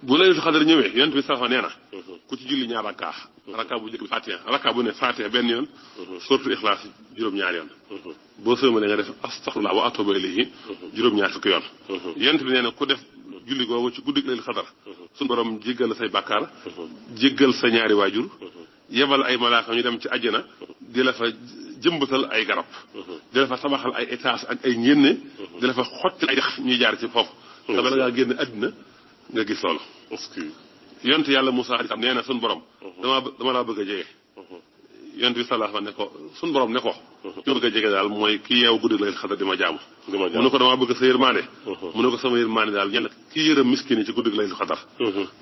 bu laylatul xadar ñëwee yonent bi sallallahu nee na ku ci julli ñaar rakka bu njëkk bi fatiha rakka bu ne fatiha benn yoon suratul ixlaas juróom-ñaari yoon boo sëlmalee nga def astaghfirullah wa atubu ilayhi juróom-ñaar fukki yoon yonent bi nee na ku def julli googu ci guddi laylatul xadar suñu borom jéggal la say bàkkaar jéggal sa ñaari waajur yebal ay malaaka ñu dem ci àjjana di la fa jëmbatal ay garab di la fa tabaxal ay étage ak ay ñenn di la fa xottil ay dex ñuy jaar ci foofu te bala ngaa génn àddina nga gis loolu yonent yàlla Moussa xam nee na suñu borom dama laa bëgg a jege yonent bi sallallahu alayhi wa sallam ne ko suñu borom ne ko ñu bëgg a jege daal mooy ki yeew guddi laylatul xadar di ma jaamu mu ne ko damaa bëgg sa yërmaande mu ne ko sama yërmaande daal ñenn ki yërëm miskin yi ci guddi laylatul xadar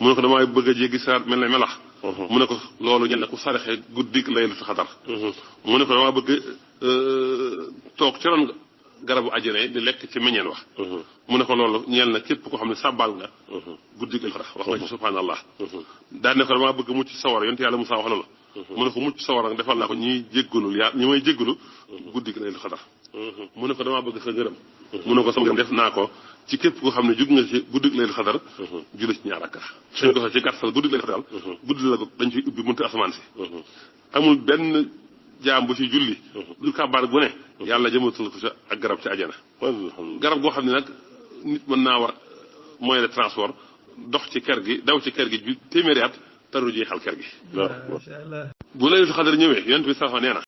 mu ne ko damaa bëgg a jéggi siraat mel ne melax mu ne ko loolu ñenn ku saraxe guddi laylatul xadar mu ne ko damaa bëgg toog ci ron garabu àjjana yi di lekk ci meññeen wax mu ne ko loolu ñeel na képp koo xam ne sàbbaal nga guddi laylatul xadar wax nga ci subhanallah daal ne ko damaa bëgg mucc sawar yonent yàlla Musaa wax loolu mu ne ko mucc sawar nag defal naa ko ñi jéggalul yaa ñi may jéggalu guddi laylatul xadar mu ne ko damaa bëgg sa ngërëm mu ne ko sama ngërëm def naa ko ci képp koo xam ne jug nga ci guddi laylatul xadar julli ci ñaar rakka suñ ko ci gàttal guddi laylatul xadar guddi la dañ ciy ubbi buntu asamaan si amul benn jaam bu ci julli du kàbbaar gu ne yàlla jëmatul ko ca ak garab ci àjjana garab goo xam ne nag nit mën naa war moyen de transport dox ci kër gi daw ci kër gi téeméeri at taru jeexal kër gi bu laylatul xadar ñëwee yonent bi sallallahu nee na